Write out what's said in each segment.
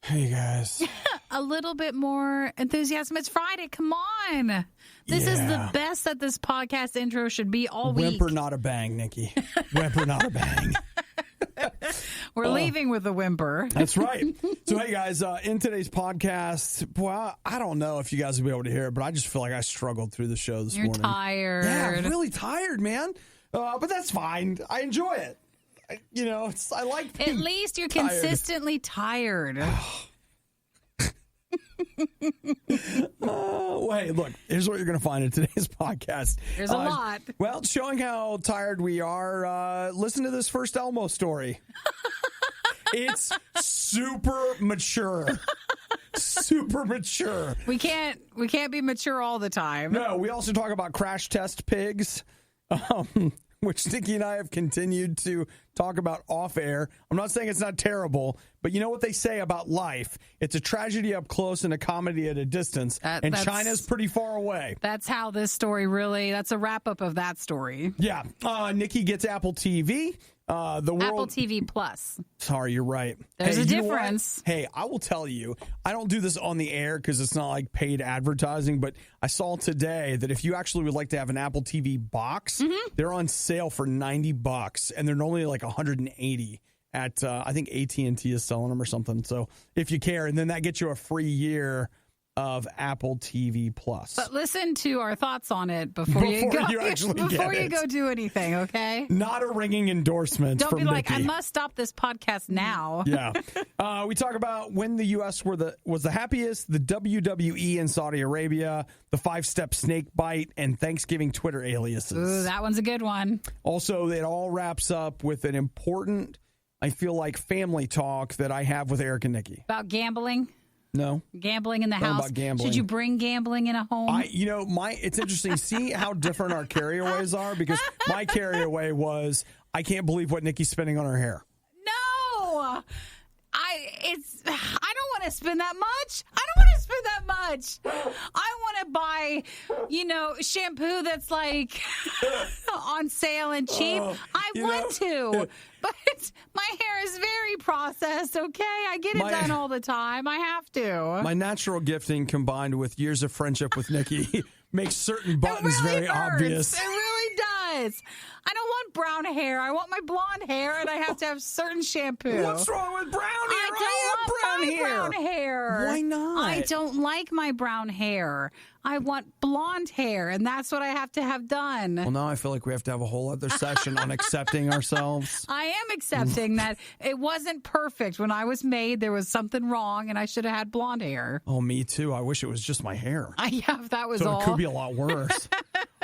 Hey, guys. A little bit more enthusiasm. It's Friday. Come on. This is the best that this podcast intro should be all week. Whimper, not a bang, Nikki. Whimper, not a bang. We're leaving with a whimper. That's right. So, hey, guys, in today's podcast, well, I don't know if you guys will be able to hear it, but I just feel like I struggled through the show this morning. You're tired. Yeah, I'm really tired, man. But that's fine. I enjoy it. I like being At least you're tired. consistently tired. Hey, look, here's what you're going to find in today's podcast. There's a lot. Well, showing how tired we are, listen to this first Elmo story. It's super mature. Super mature. We can't be mature all the time. No, we also talk about crash test pigs, which Nikki and I have continued to talk about off air. I'm not saying it's not terrible, but you know what they say about life? It's a tragedy up close and a comedy at a distance, and China's pretty far away. That's how this story that's a wrap-up of that story. Yeah. Nikki gets Apple TV. Apple TV Plus. Sorry, you're right. There's a difference. Hey, I will tell you, I don't do this on the air because it's not like paid advertising, but I saw today that if you actually would like to have an Apple TV box, they're on sale for $90, and they're normally like $180 at, I think AT&T is selling them or something. So if you care, and then that gets you a free year of Apple TV Plus. But listen to our thoughts on it before you go do anything, okay? Not a ringing endorsement. Don't from be like, Nikki. I must stop this podcast now. Yeah. We talk about when the U.S. was the happiest, the WWE in Saudi Arabia, the 5-step snake bite, and Thanksgiving Twitter aliases. Ooh, that one's a good one. Also, it all wraps up with an important, I feel like, family talk that I have with Eric and Nikki. About gambling? No. Gambling in the house. About gambling. Should you bring gambling in a home? It's interesting. See how different our carryaways are? Because my carryaway was, I can't believe what Nikki's spending on her hair. No. I don't want to spend that much. I don't want to spend that much. I want to buy, shampoo that's like on sale and cheap. I want to. But my hair is very processed, okay? I get it done all the time. I have to. My natural gifting combined with years of friendship with Nikki makes certain buttons very obvious. It really does. I don't want brown hair. I want my blonde hair, and I have to have certain shampoo. What's wrong with brown hair? I don't want brown hair. Why not? I don't like my brown hair. I want blonde hair, and that's what I have to have done. Well, now I feel like we have to have a whole other session on accepting ourselves. I am accepting that it wasn't perfect. When I was made, there was something wrong, and I should have had blonde hair. Oh, me too. I wish it was just my hair. Yeah, if that was so all. It could be a lot worse.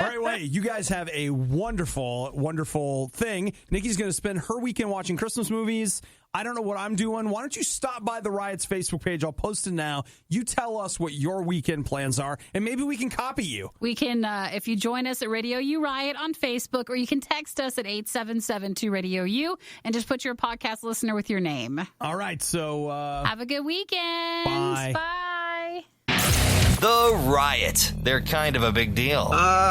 All right, wait. You guys have a wonderful, wonderful thing. Nikki's going to spend her weekend watching Christmas movies. I don't know what I'm doing. Why don't you stop by the Riot's Facebook page? I'll post it now. You tell us what your weekend plans are, and maybe we can copy you. We can, if you join us at RadioU Riot on Facebook, or you can text us at 877-2RadioU and just put your podcast listener with your name. All right, so... have a good weekend. Bye. Bye. The Riot. They're kind of a big deal.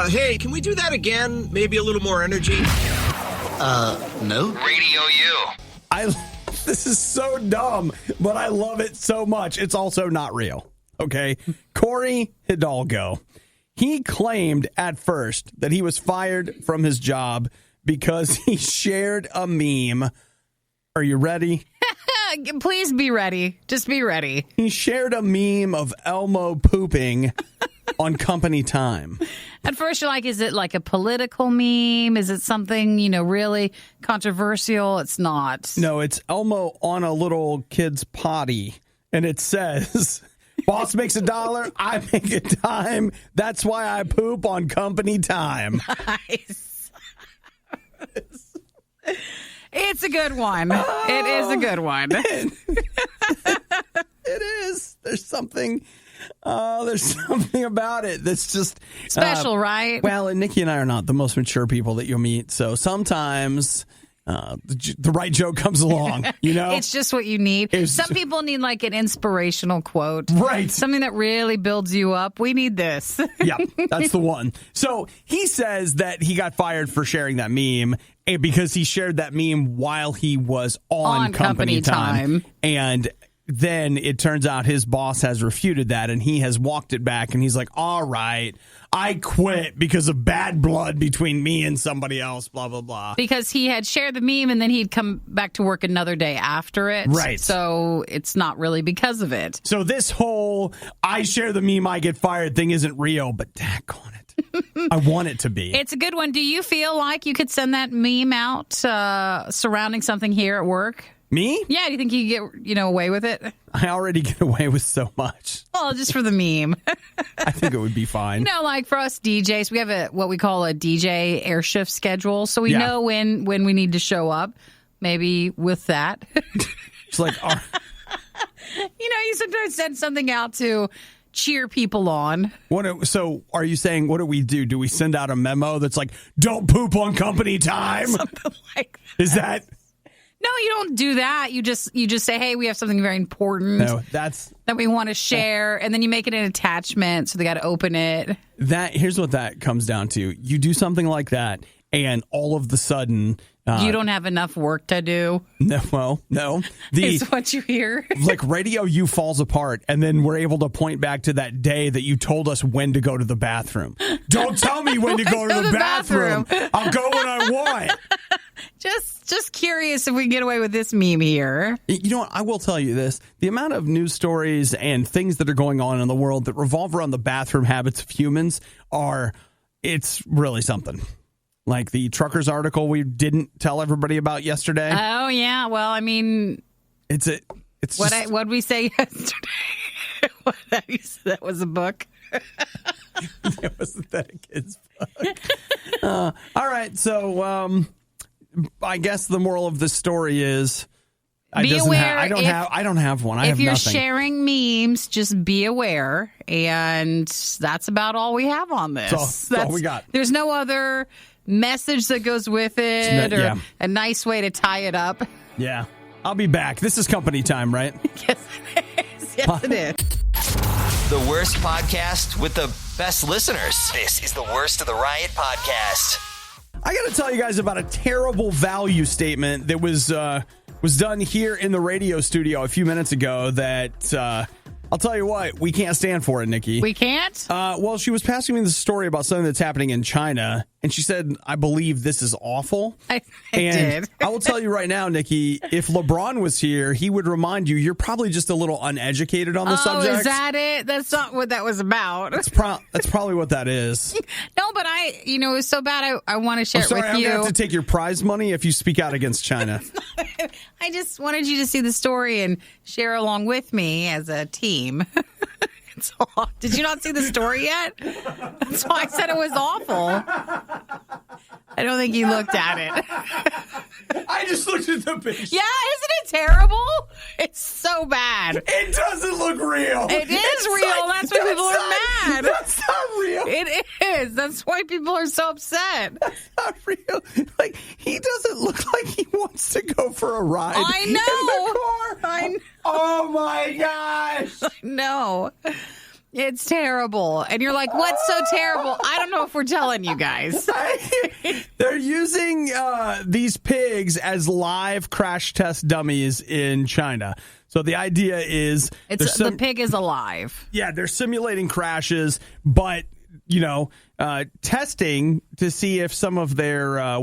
Hey, can we do that again? Maybe a little more energy? No. RadioU. This is so dumb, but I love it so much. It's also not real. Okay. Corey Hidalgo. He claimed at first that he was fired from his job because he shared a meme. Are you ready? Please be ready. Just be ready. He shared a meme of Elmo pooping on company time. At first, you're like, is it like a political meme? Is it something, really controversial? It's not. No, it's Elmo on a little kid's potty. And it says, boss makes $1, I make a dime. That's why I poop on company time. Nice. It's a good one. It is a good one. It is. There's something about it that's just special, right? Well, and Nikki and I are not the most mature people that you'll meet, so sometimes the right joke comes along. It's just what you need. Some people need like an inspirational quote, right? Something that really builds you up. We need this. Yeah, that's the one. So he says that he got fired for sharing that meme because he shared that meme while he was on company time. And then it turns out his boss has refuted that, and he has walked it back, and he's like, all right, I quit because of bad blood between me and somebody else, blah, blah, blah. Because he had shared the meme, and then he'd come back to work another day after it. Right. So it's not really because of it. So this whole I share the meme, I get fired thing isn't real, but daggone it. I want it to be. It's a good one. Do you feel like you could send that meme out surrounding something here at work? Me? Yeah, do you think you could get away with it? I already get away with so much. Well, just for the meme. I think it would be fine. Like for us DJs, we have what we call a DJ air shift schedule. So we know when we need to show up, maybe with that. It's like, you sometimes send something out to cheer people on. So are you saying, what do we do? Do we send out a memo that's like, don't poop on company time? Something like that. Is that... No, you don't do that. You just say, hey, we have something very important that we want to share, and then you make it an attachment, so they got to open it. Here's what that comes down to. You do something like that, and all of the sudden... you don't have enough work to do? No. Is what you hear. Like RadioU falls apart, and then we're able to point back to that day that you told us when to go to the bathroom. Don't tell me when to go to the bathroom. I'll go when I want. Just curious if we can get away with this meme here. You know what? I will tell you this. The amount of news stories and things that are going on in the world that revolve around the bathroom habits of humans it's really something. Like the truckers article we didn't tell everybody about yesterday. Oh, yeah. Well, I mean... What'd we say yesterday? That was a book? Wasn't that a kid's book? All right. So... I guess the moral of this story is I don't have one. I have if you're nothing. sharing memes, just be aware, and that's about all we have on this. That's all we got. There's no other message that goes with it or a nice way to tie it up. Yeah. I'll be back. This is company time, right? Yes, it is. Yes, it is. The worst podcast with the best listeners. This is the Worst of the Riot podcast. I got to tell you guys about a terrible value statement that was done here in the radio studio a few minutes ago that I'll tell you what, we can't stand for it, Nikki. We can't? Well, she was passing me the story about something that's happening in China, and she said, I believe this is awful. I did. I will tell you right now, Nikki, if LeBron was here, he would remind you, you're probably just a little uneducated on the subject. Oh, is that it? That's not what that was about. That's probably what that is. No, but it was so bad, I want to share it with you. I'm going to have to take your prize money if you speak out against China. I just wanted you to see the story and share along with me as a team. Did you not see the story yet? That's why I said it was awful. I don't think you looked at it. I just looked at the picture. Yeah, isn't it terrible? It's so bad. It doesn't look real. It is real. That's why people are mad. That's not real. It is. That's why people are so upset. That's not real. Like, he doesn't look like he wants to go for a ride. I know. In the car. I know. Oh my gosh. No. It's terrible. And you're like, what's so terrible? I don't know if we're telling you guys. They're using these pigs as live crash test dummies in China. So the idea is... the pig is alive. Yeah, they're simulating crashes, but, testing to see if some of their,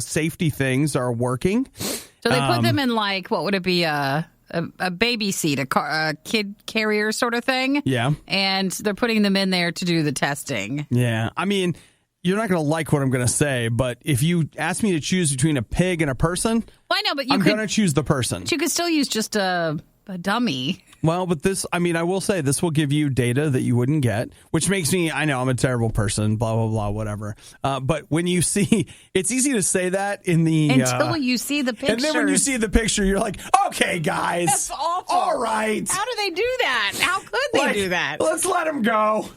safety things are working. So they put them in what would it be, a baby seat, a kid carrier sort of thing. Yeah. And they're putting them in there to do the testing. Yeah. I mean, you're not going to like what I'm going to say, but if you ask me to choose between a pig and a person, I know, but I'm going to choose the person. You could still use just a dummy. Well, but I will say this will give you data that you wouldn't get, which makes me, I know I'm a terrible person, blah, blah, blah, whatever. But when you see, it's easy to say that until you see the picture. And then when you see the picture, you're like, okay, guys. That's awful. All right. How do they do that? How could they do that? Let's let them go.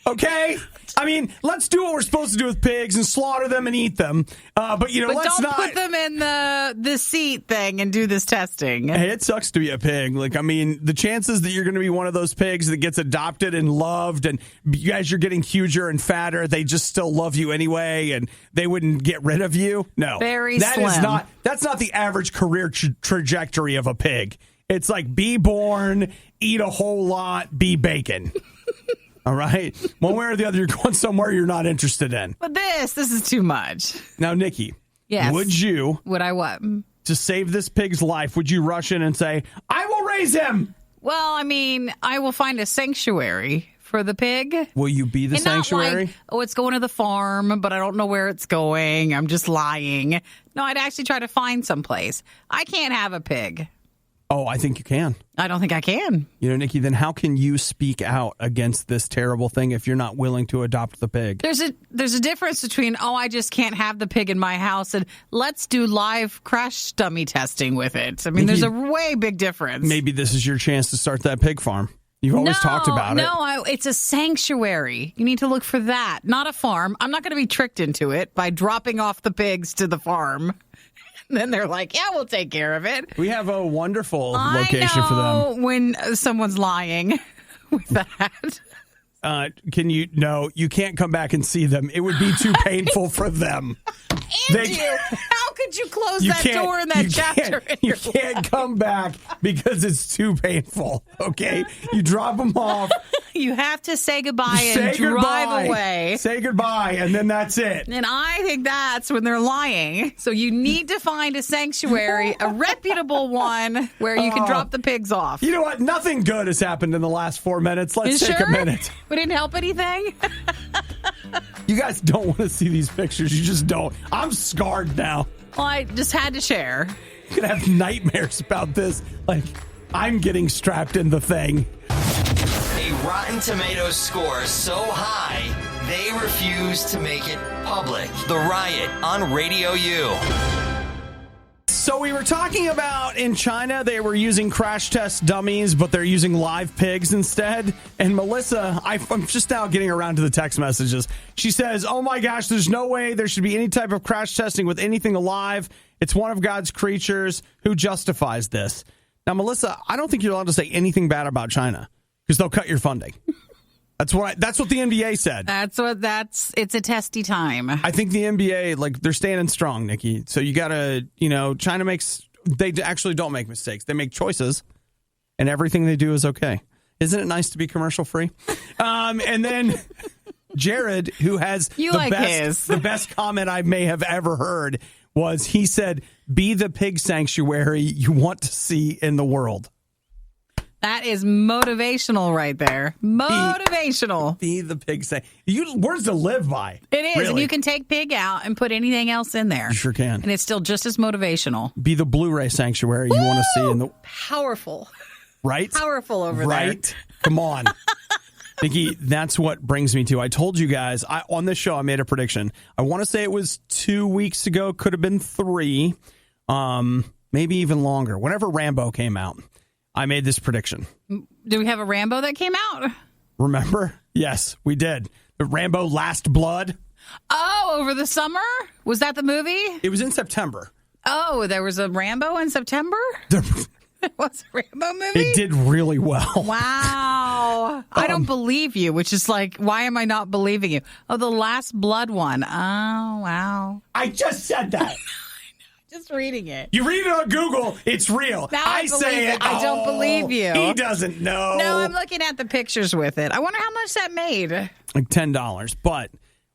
Okay? I mean, let's do what we're supposed to do with pigs and slaughter them and eat them. But let's don't not put them in the seat thing and do this testing. Hey, it sucks to be a pig. The chances that you're going to be one of those pigs that gets adopted and loved, and as you're getting huger and fatter, they just still love you anyway, and they wouldn't get rid of you. No, very slim. That's not the average career trajectory of a pig. It's like be born, eat a whole lot, be bacon. All right? One way or the other, you're going somewhere you're not interested in. But this is too much. Now, Nikki, yes. Would I what? To save this pig's life, would you rush in and say, I will raise him? Well, I mean, I will find a sanctuary for the pig. Will you be the sanctuary? Not like, it's going to the farm, but I don't know where it's going. I'm just lying. No, I'd actually try to find someplace. I can't have a pig. Oh, I think you can. I don't think I can. You know, Nikki, then how can you speak out against this terrible thing if you're not willing to adopt the pig? There's a difference between, I just can't have the pig in my house, and let's do live crash dummy testing with it. I mean, there's a way big difference. Maybe this is your chance to start that pig farm. You've always talked about it. No, it's a sanctuary. You need to look for that, not a farm. I'm not going to be tricked into it by dropping off the pigs to the farm. Then they're like, yeah, we'll take care of it. We have a wonderful location for them. When someone's lying with that. No, you can't come back and see them. It would be too painful for them. Andrew, how could you close that door in that chapter? You can't come back because it's too painful, okay? You drop them off. You have to say goodbye and drive away. Say goodbye, and then that's it. And I think that's when they're lying. So you need to find a sanctuary, a reputable one, where you can drop the pigs off. You know what? Nothing good has happened in the last 4 minutes. Let's take a minute. We didn't help anything? You guys don't want to see these pictures. You just don't. I'm scarred now. Well, I just had to share. You're going to have nightmares about this. Like, I'm getting strapped in the thing. A Rotten Tomatoes score so high, they refuse to make it public. The Riot on RadioU. So we were talking about in China, they were using crash test dummies, but they're using live pigs instead. And Melissa, I'm just now getting around to the text messages. She says, oh my gosh, there's no way there should be any type of crash testing with anything alive. It's one of God's creatures. Who justifies this? Now, Melissa, I don't think you're allowed to say anything bad about China because they'll cut your funding. That's what the NBA said. It's a testy time. I think the NBA, they're standing strong, Nikki. So you got to, China they actually don't make mistakes. They make choices, and everything they do is okay. Isn't it nice to be commercial free? And then Jared, who has the best comment I may have ever heard, he said, be the pig sanctuary you want to see in the world. That is motivational right there. Motivational. Be the pig sanctuary. Words to live by. It is. Really. And you can take pig out and put anything else in there. You sure can. And it's still just as motivational. Be the Blu-ray sanctuary you want to see in the... Powerful. Right? Powerful over there. Right? Come on. Nikki, that's what brings me to. I told you guys, on this show, I made a prediction. I want to say it was 2 weeks ago. Could have been 3. Maybe even longer. Whenever Rambo came out, I made this prediction. Do we have a Rambo that came out? Remember? Yes, we did. The Rambo Last Blood. Oh, over the summer? Was that the movie? It was in September. Oh, there was a Rambo in September? There was a Rambo movie? It did really well. Wow. I don't believe you, which is like, why am I not believing you? Oh, the Last Blood one. Oh, wow. I just said that. Just reading it. You read it on Google, it's real. Now I say it. I don't believe you. He doesn't know. No, I'm looking at the pictures with it. I wonder how much that made. Like $10. But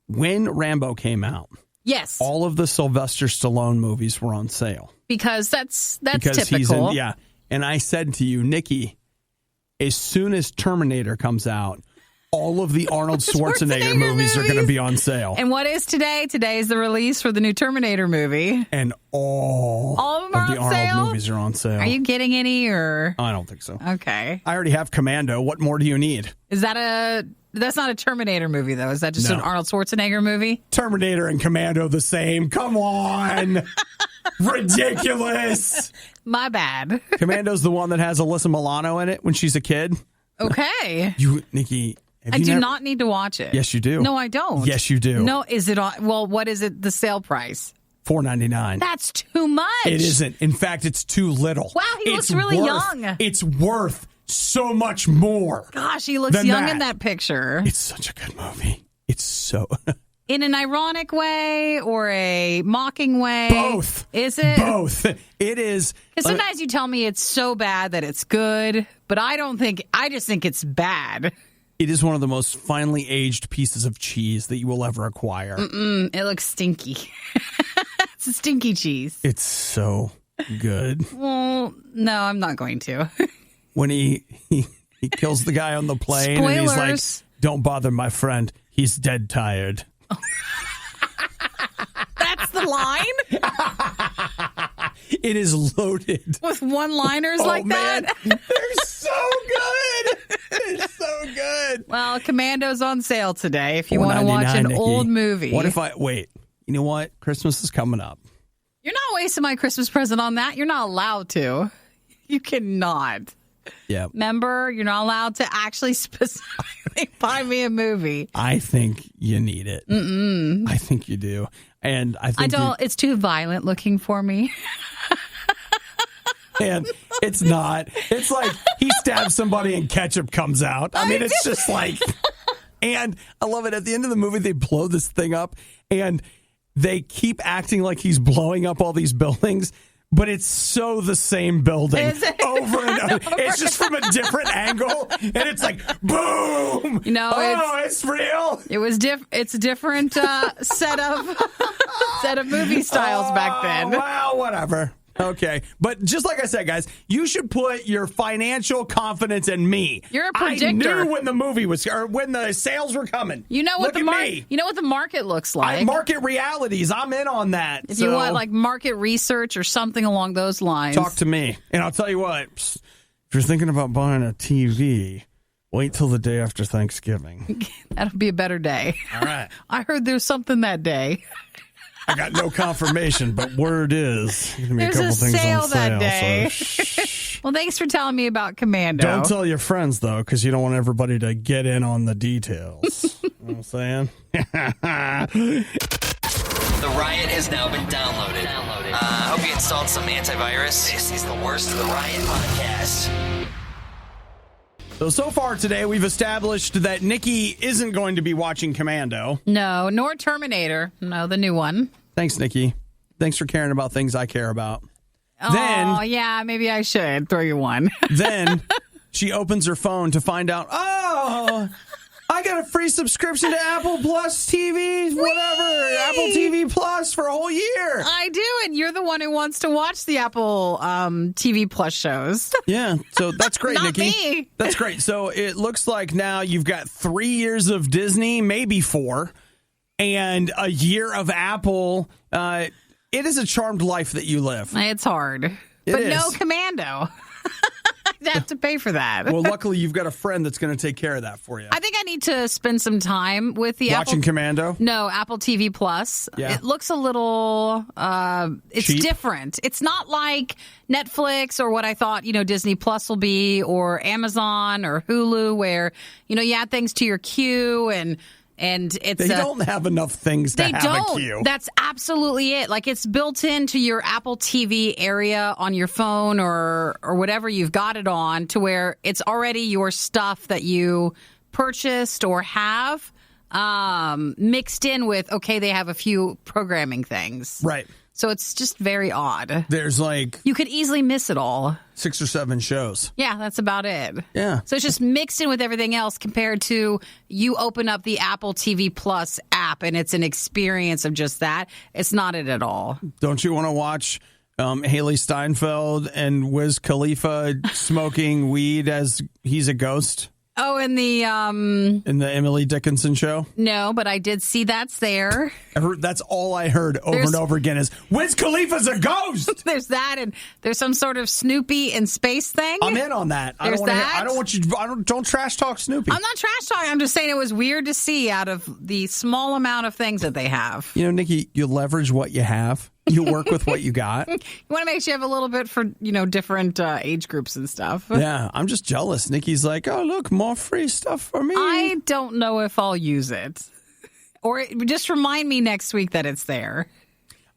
when Rambo came out, yes, all of the Sylvester Stallone movies were on sale. Because that's typical. Yeah. And I said to you, Nikki, as soon as Terminator comes out, all of the Arnold Schwarzenegger movies are going to be on sale. And what is today? Today is the release for the new Terminator movie. And all of them are the on sale? Arnold movies are on sale. Are you getting any or? I don't think so. Okay. I already have Commando. What more do you need? That's not a Terminator movie, though. Is that just an Arnold Schwarzenegger movie? Terminator and Commando the same. Come on. Ridiculous. My bad. Commando's the one that has Alyssa Milano in it when she's a kid. Okay. Nikki... I do not need to watch it. Yes, you do. No, I don't. Yes, you do. No, is it on? Well, what is it? The sale price? $4.99. That's too much. It isn't. In fact, it's too little. Wow, he looks really young. It's worth so much more. Gosh, he looks young in that picture. It's such a good movie. It's so. In an ironic way or a mocking way? Both. Is it? Both. It is. Because sometimes you tell me it's so bad that it's good, but I just think it's bad. It is one of the most finely aged pieces of cheese that you will ever acquire. It looks stinky. It's a stinky cheese. It's so good. Well, no, I'm not going to. When he kills the guy on the plane Spoilers. and he's like, don't bother my friend. He's dead tired. That's the line? It is loaded With one-liners like man. that? They're so good. They're so good. Well, Commando's on sale today if you want to watch an Nikki. old movie. What if wait, you know what? Christmas is coming up. You're not wasting my Christmas present on that. You're not allowed to. You cannot. Yeah. Remember, you're not allowed to actually specifically buy me a movie. I think you need it. I think you do. And I think It's too violent looking for me. and it's not. It's like he stabs somebody and ketchup comes out. I mean, it's just like, and I love it. At the end of the movie, they blow this thing up and they keep acting like he's blowing up all these buildings. But it's so the same building over and over. It's just from a different angle, and it's like boom. It's real. It's a different set of movie styles back then. Well, whatever. Okay, but just like I said, guys, you should put your financial confidence in me. You're a predictor. I knew when the movie was, or when the sales were coming. You know what You know what the market looks like. Market realities. I'm in on that. If you want like market research or something along those lines, talk to me. And I'll tell you what. If you're thinking about buying a TV, wait till the day after Thanksgiving. That'll be a better day. All right. I heard there's something that day. I got no confirmation, but word is there's a sale that day. So well, thanks for telling me about Commando. Don't tell your friends, though, because you don't want everybody to get in on the details. You know what I'm saying? The Riot has now been downloaded. I hope you installed some antivirus. This is the worst of the Riot podcast. So far today, we've established that Nikki isn't going to be watching Commando. No, nor Terminator. No, the new one. Thanks, Nikki. Thanks for caring about things I care about. Oh, yeah, maybe I should throw you one. Then she opens her phone to find out, I got a free subscription to Apple Plus TV, whatever, Apple TV Plus for a whole year. I do, and you're the one who wants to watch the Apple TV Plus shows. Yeah, so that's great, Not Nikki. me. That's great. So it looks like now you've got 3 years of Disney, maybe 4, and a year of Apple. It is a charmed life that you live. It's hard. But no Commando. I'd have to pay for that. Well, luckily, you've got a friend that's going to take care of that for you. I think I need to spend some time with the Watching Commando? No, Apple TV Plus. Yeah. It looks a little, it's cheap? different. It's not like Netflix or what I thought, Disney Plus will be, or Amazon or Hulu, where, you add things to your queue and it's they don't have enough things to have a queue. That's absolutely it. Like, it's built into your Apple TV area on your phone or whatever you've got it on, to where it's already your stuff that you purchased or have mixed in with, they have a few programming things. Right. So it's just very odd. There's like You could easily miss it all. 6 or 7 shows. Yeah, that's about it. Yeah. So it's just mixed in with everything else, compared to you open up the Apple TV Plus app and it's an experience of just that. It's not it at all. Don't you want to watch Haley Steinfeld and Wiz Khalifa smoking weed as he's a ghost? Oh, in the Emily Dickinson show? No, but I did see that's there. That's all I heard over and over again is Wiz Khalifa's a ghost. There's that, and there's some sort of Snoopy in space thing. I'm in on that. There's that. Don't trash talk Snoopy. I'm not trash talking. I'm just saying it was weird to see out of the small amount of things that they have. Nikki, you leverage what you have. You work with what you got. You want to make sure you have a little bit for, different age groups and stuff. Yeah, I'm just jealous. Nikki's like, oh, look, more free stuff for me. I don't know if I'll use it. Or just remind me next week that it's there.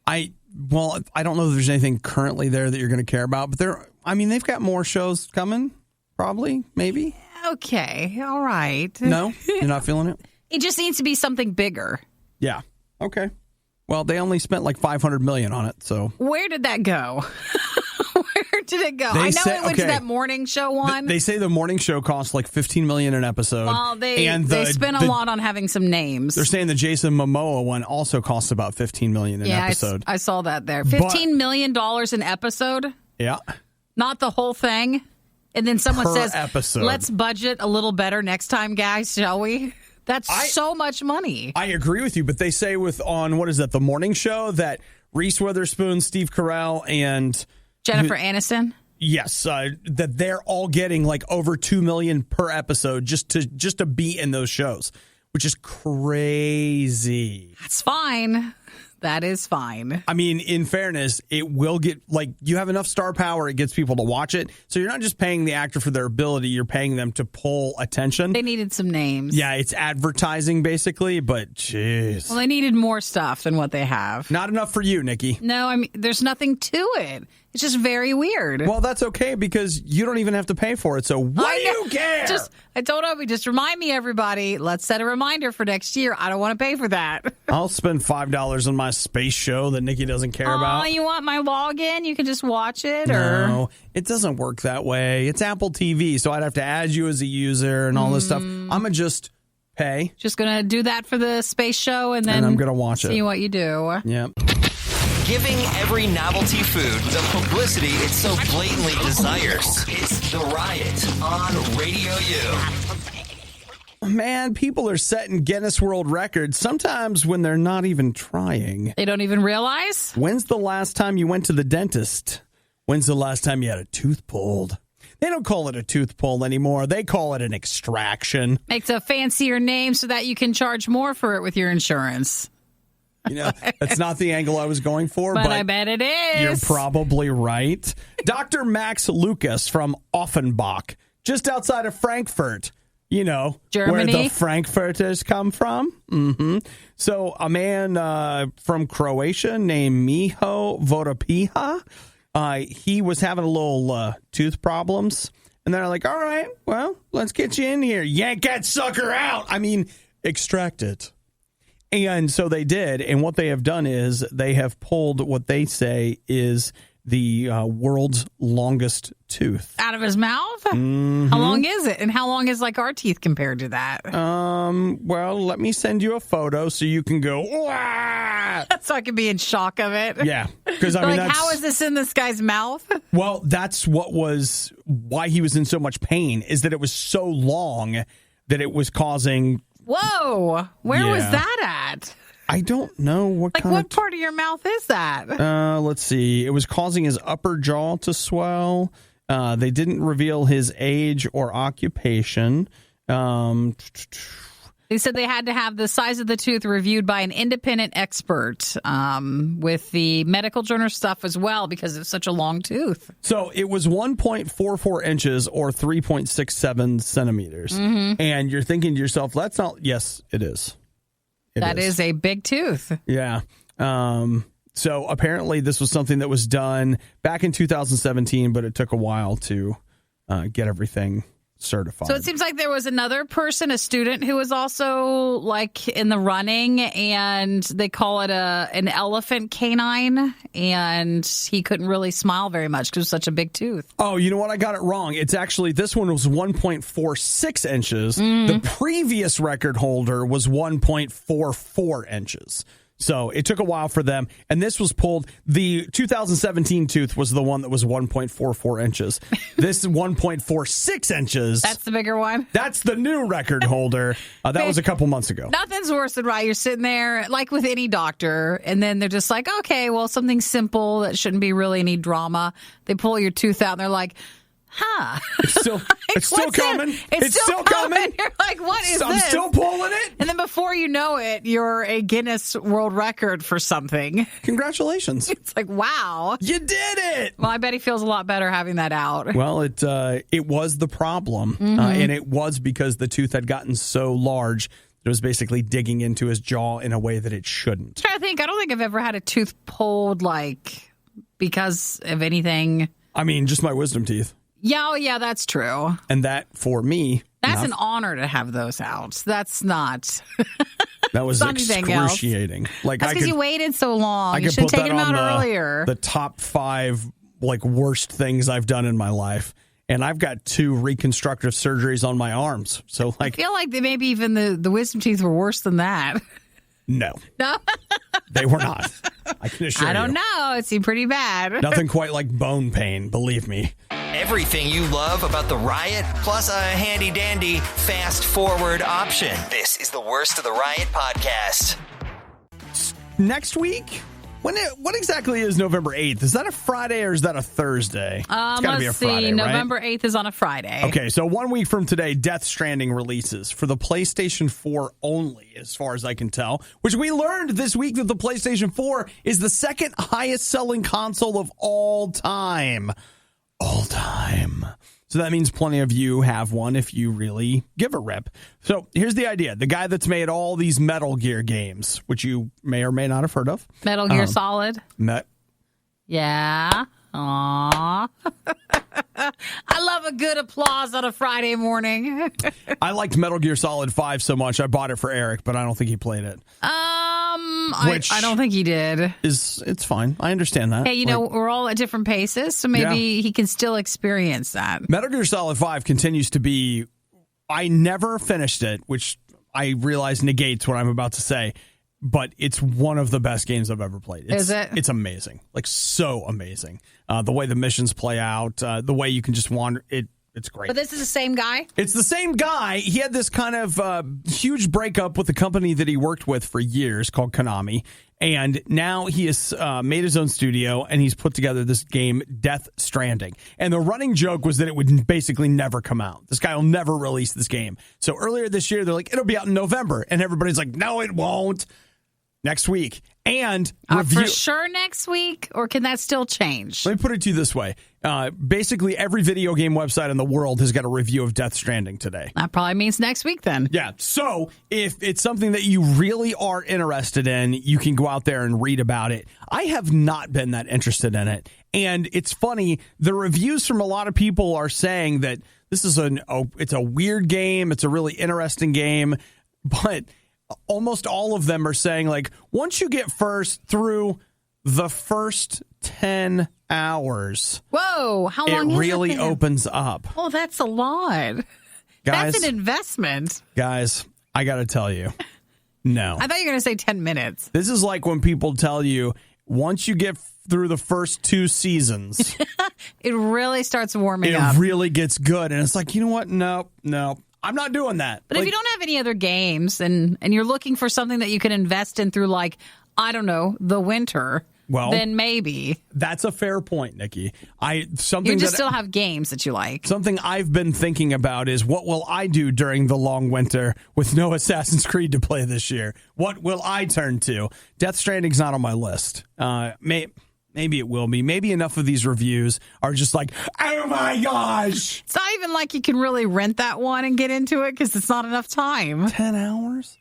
I don't know if there's anything currently there that you're going to care about, but they've got more shows coming, probably, maybe. Okay, all right. No? You're not feeling it? It just needs to be something bigger. Yeah. Okay. Well, they only spent like $500 million on it, so. Where did that go? Where did it go? I know it went to that morning show one. They say the morning show costs like $15 million an episode. Well, they spent a lot on having some names. They're saying the Jason Momoa one also costs about $15 million an episode. I saw that there. $15 million an episode? Yeah. Not the whole thing? And then someone says, episode. Let's budget a little better next time, guys, shall we? That's so much money. I agree with you, but they say the morning show that Reese Witherspoon, Steve Carell, and Jennifer Aniston? Yes, that they're all getting like over $2 million per episode just to be in those shows, which is crazy. That's fine. That is fine. I mean, in fairness, it will get, like, you have enough star power, it gets people to watch it. So you're not just paying the actor for their ability, you're paying them to pull attention. They needed some names. Yeah, it's advertising, basically, but jeez. Well, they needed more stuff than what they have. Not enough for you, Nikki. No, I mean, there's nothing to it. It's just very weird. Well, that's okay because you don't even have to pay for it. So why do you care? I told Obi, just remind me, everybody. Let's set a reminder for next year. I don't want to pay for that. I'll spend $5 on my space show that Nikki doesn't care about. Oh, you want my login? You can just watch it? No, it doesn't work that way. It's Apple TV, so I'd have to add you as a user and all this stuff. I'm going to just pay. Just going to do that for the space show and then I'm going to watch it. See what you do. Yep. Giving every novelty food the publicity it so blatantly desires. It's The Riot on Radio U. Man, people are setting Guinness World Records sometimes when they're not even trying. They don't even realize? When's the last time you went to the dentist? When's the last time you had a tooth pulled? They don't call it a tooth pull anymore. They call it an extraction. Makes a fancier name so that you can charge more for it with your insurance. You know, that's not the angle I was going for, but I bet it is. You're probably right. Dr. Max Lucas from Offenbach, just outside of Frankfurt, you know, Germany, where the Frankfurters come from. Mm-hmm. So a man from Croatia named Miho Vodopiha, he was having a little tooth problems. And they're like, all right, well, let's get you in here. Yank that sucker out. I mean, extract it. And so they did, and what they have done is they have pulled what they say is the world's longest tooth. Out of his mouth? Mm-hmm. How long is it? And how long is like our teeth compared to that? Well, let me send you a photo so you can go, wah! So I can be in shock of it. Yeah. Because I mean, how is this in this guy's mouth? Well, that's why he was in so much pain, is that it was so long that it was causing... Whoa, where was that at? I don't know what part of your mouth is that? Let's see. It was causing his upper jaw to swell. They didn't reveal his age or occupation. They said they had to have the size of the tooth reviewed by an independent expert with the medical journal stuff as well because it's such a long tooth. So it was 1.44 inches or 3.67 centimeters. Mm-hmm. And you're thinking to yourself, that's not. Yes, it is. That is a big tooth. Yeah. So apparently this was something that was done back in 2017, but it took a while to get everything certified. So it seems like there was another person, a student, who was also like in the running, and they call it an elephant canine, and he couldn't really smile very much because it was such a big tooth. Oh, you know what? I got it wrong. It's actually, this one was 1.46 inches. The previous record holder was 1.44 inches. So it took a while for them. And this was pulled. The 2017 tooth was the one that was 1.44 inches. This is 1.46 inches. That's the bigger one? That's the new record holder. That was a couple months ago. Nothing's worse than you're sitting there, like with any doctor, and then they're just like, okay, well, something simple that shouldn't be really any drama. They pull your tooth out, and they're like, huh. It's still coming. It's still coming. You're like, what is this? I'm still pulling it. And then before you know it, you're a Guinness World Record for something. Congratulations. It's like, wow. You did it. Well, I bet he feels a lot better having that out. Well, it was the problem. And it was because the tooth had gotten so large that it was basically digging into his jaw in a way that it shouldn't. I don't think I've ever had a tooth pulled, like, because of anything. I mean, just my wisdom teeth. Yeah, that's true. And that, for me... That's an honor to have those out. That's not... That was excruciating. Like, that's because you waited so long. You should have taken him out earlier. The top 5 worst things I've done in my life. And I've got 2 reconstructive surgeries on my arms. So I feel like maybe even the wisdom teeth were worse than that. No. No? They were not. I can assure you. I don't know. It seemed pretty bad. Nothing quite like bone pain, believe me. Everything you love about the Riot, plus a handy-dandy fast-forward option. This is the Worst of the Riot podcast. Next week? What exactly is November 8th? Is that a Friday or is that a Thursday? It's got to be a Friday, right? November 8th is on a Friday. Okay, so 1 week from today, Death Stranding releases for the PlayStation 4 only, as far as I can tell, which we learned this week that the PlayStation 4 is the second highest selling console of all time. All time. So that means plenty of you have one if you really give a rip. So here's the idea. The guy that's made all these Metal Gear games, which you may or may not have heard of. Metal Gear Solid? Yeah. Aww. I love a good applause on a Friday morning. I liked Metal Gear Solid 5 so much, I bought it for Eric, but I don't think he played it. I don't think he did. It's fine. I understand that. Hey, we're all at different paces, so maybe he can still experience that. Metal Gear Solid 5 continues to be... I never finished it, which I realize negates what I'm about to say, but it's one of the best games I've ever played. Is it? It's amazing. So amazing. The way the missions play out, the way you can just wander... It's great. But this is the same guy? It's the same guy. He had this kind of huge breakup with the company that he worked with for years called Konami. And now he has made his own studio, and he's put together this game, Death Stranding. And the running joke was that it would basically never come out. This guy will never release this game. So earlier this year, they're like, it'll be out in November. And everybody's like, no, it won't. Next week. And for sure next week, or can that still change? Let me put it to you this way. Basically, every video game website in the world has got a review of Death Stranding today. That probably means next week then. Yeah. So if it's something that you really are interested in, you can go out there and read about it. I have not been that interested in it. And it's funny, the reviews from a lot of people are saying that this is it's a weird game. It's a really interesting game. But almost all of them are saying, like, once you get through the first 10 hours. Whoa, how long it really opens up. Oh, that's a lot. Guys, that's an investment. Guys, I got to tell you, no. I thought you were going to say 10 minutes. This is like when people tell you, once you get through the first 2 seasons, it really starts warming up. It really gets good. And it's like, you know what? No. I'm not doing that. But if you don't have any other games and you're looking for something that you can invest in through, like, I don't know, the winter, then maybe. That's a fair point, Nikki. You just still have games that you like. Something I've been thinking about is, what will I do during the long winter with no Assassin's Creed to play this year? What will I turn to? Death Stranding's not on my list. Maybe it will be. Maybe enough of these reviews are just like, oh my gosh. It's not even like you can really rent that one and get into it because it's not enough time. 10 hours?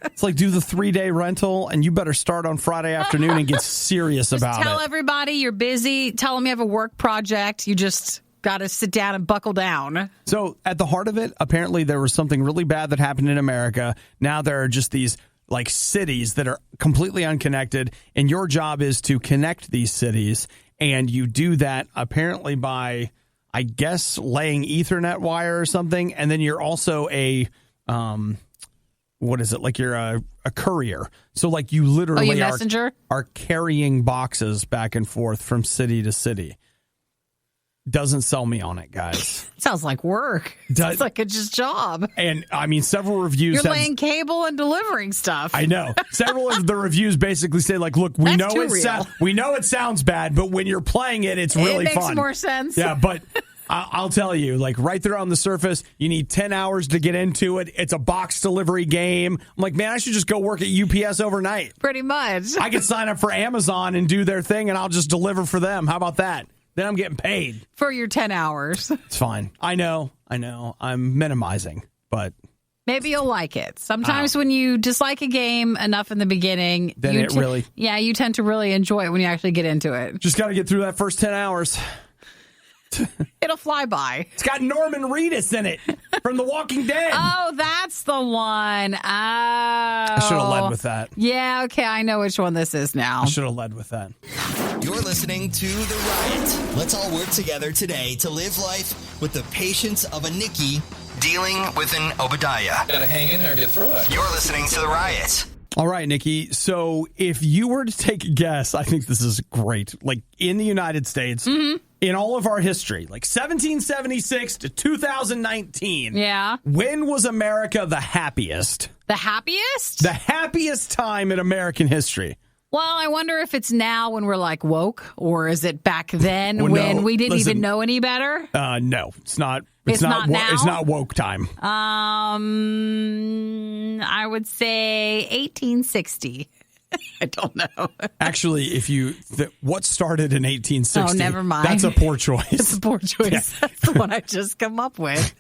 It's like, do the 3-day rental, and you better start on Friday afternoon and get serious about it. Tell everybody you're busy. Tell them you have a work project. You just got to sit down and buckle down. So at the heart of it, apparently there was something really bad that happened in America. Now there are just these like cities that are completely unconnected, and your job is to connect these cities, and you do that apparently by, I guess, laying Ethernet wire or something, and then you're also a what is it, like you're a courier, so like you literally are carrying boxes back and forth from city to city. Doesn't sell me on it, guys. Sounds like work. Sounds like a just job. And I mean, several reviews. You're laying cable and delivering stuff. I know. Several of the reviews basically say, like, look, we know it sounds bad, but when you're playing it, it's really fun. It makes more sense. Yeah, but I'll tell you, like, right there on the surface, you need 10 hours to get into it. It's a box delivery game. I'm like, man, I should just go work at UPS overnight. Pretty much. I could sign up for Amazon and do their thing, and I'll just deliver for them. How about that? Then I'm getting paid. For your 10 hours. It's fine. I know. I'm minimizing, but maybe you'll like it. Sometimes when you dislike a game enough in the beginning, then you tend to really enjoy it when you actually get into it. Just got to get through that first 10 hours. It'll fly by. It's got Norman Reedus in it. from The Walking Dead. Oh, that's the one. Oh. I should have led with that. Yeah, okay, I know which one this is now. I should have led with that. You're listening to The Riot. Let's all work together today to live life with the patience of a Nikki dealing with an Obadiah. Gotta hang in there and get through it. You're listening to The Riot. All right, Nikki. So if you were to take a guess, I think this is great. Like in the United States, in all of our history, like 1776 to 2019. Yeah. When was America the happiest? The happiest? The happiest time in American history. Well, I wonder if it's now when we're like woke, or is it back then Well, when no, we didn't listen. even know any better? No, it's not. It's not now? It's not woke time. I would say 1860. I don't know. Actually, if you what started in 1860? Oh, never mind. That's a poor choice. It's a poor choice. Yeah. That's the one I just come up with.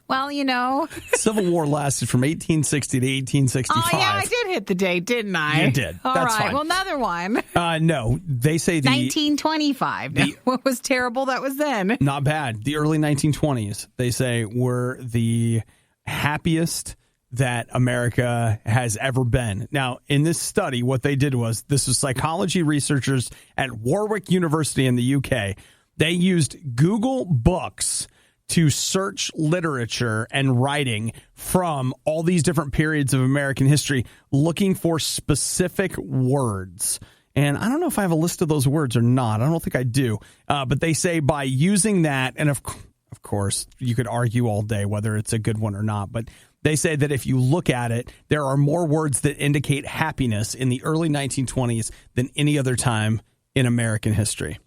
Well, you know. Civil War lasted from 1860 to 1865. Oh, yeah, I did hit the date, didn't I? You did. All That's right. fine. Well, another one. No, they say 1925. What was terrible that was then? Not bad. The early 1920s, they say, were the happiest that America has ever been. Now, in this study, what they did was, this was psychology researchers at Warwick University in the UK. They used Google Books to search literature and writing from all these different periods of American history, looking for specific words. And I don't know if I have a list of those words or not. I don't think I do. But they say by using that, and of course, you could argue all day whether it's a good one or not, but they say that if you look at it, there are more words that indicate happiness in the early 1920s than any other time in American history.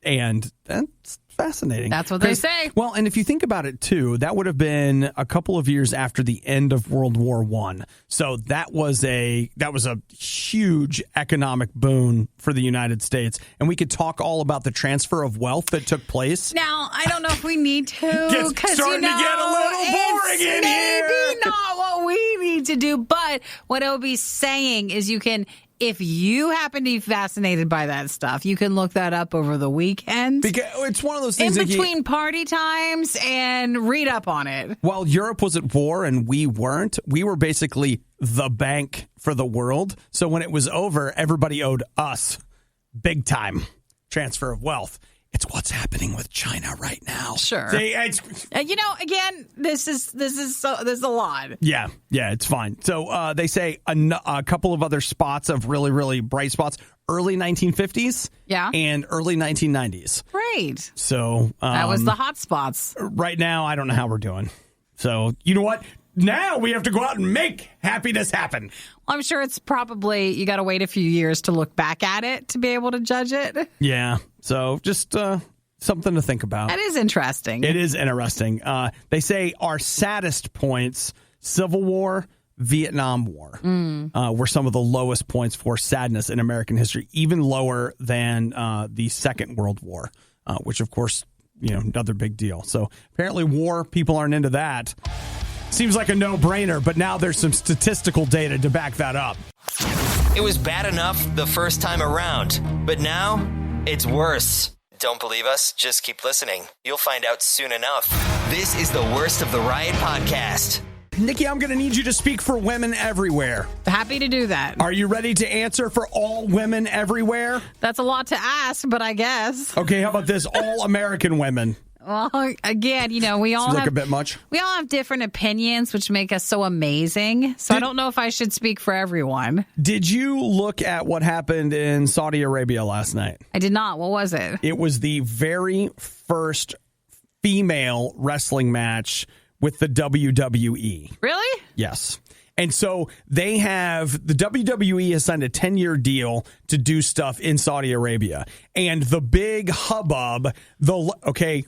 And that's fascinating. That's what they say. Well, and if you think about it, too, that would have been a couple of years after the end of World War I. So that was a huge economic boon for the United States. And we could talk all about the transfer of wealth that took place. Now, I don't know if we need to. It's starting to get a little boring in here. Maybe not what we need to do. But what I would be saying is you can, if you happen to be fascinated by that stuff, you can look that up over the weekend. Because it's one of those things in between party times and read up on it. While Europe was at war and we weren't, we were basically the bank for the world. So when it was over, everybody owed us big time transfer of wealth. It's what's happening with China right now. Sure. Again, this is a lot. Yeah, it's fine. So they say a couple of other spots of really, really bright spots. Early 1950s, and early 1990s. Great. So that was the hot spots. Right now, I don't know how we're doing. So you know what? Now we have to go out and make happiness happen. Well, I'm sure it's probably, you got to wait a few years to look back at it to be able to judge it. Yeah. So just something to think about. That is interesting. It is interesting. They say our saddest points, Civil War, Vietnam War, were some of the lowest points for sadness in American history, even lower than the Second World War, which, of course, another big deal. So apparently war, people aren't into that. Seems like a no-brainer, but now there's some statistical data to back that up. It was bad enough the first time around, but now it's worse. Don't believe us? Just keep listening. You'll find out soon enough. This is the Worst of the Riot podcast. Nikki, I'm going to need you to speak for women everywhere. Happy to do that. Are you ready to answer for all women everywhere? That's a lot to ask, but I guess. Okay, how about this? All American women. Well, again, we all Seems have like a bit much. We all have different opinions, which make us so amazing. So I don't know if I should speak for everyone. Did you look at what happened in Saudi Arabia last night? I did not. What was it? It was the very first female wrestling match with the WWE. Really? Yes. And so the WWE has signed a 10-year deal to do stuff in Saudi Arabia. And the big hubbub,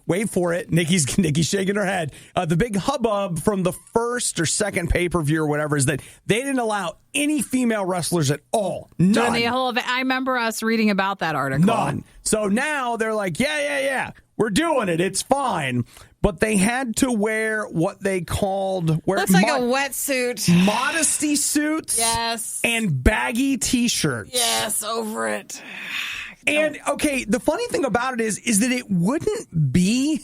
wait for it. Nikki's shaking her head. The big hubbub from the first or second pay-per-view or whatever is that they didn't allow any female wrestlers at all. None. The whole event. I remember us reading about that article. None. So now they're like, yeah. We're doing it. It's fine. But they had to wear what they called... Looks like a wetsuit. Modesty suits. Yes. And baggy T-shirts. Yes, over it. And, okay, the funny thing about it is that it wouldn't be...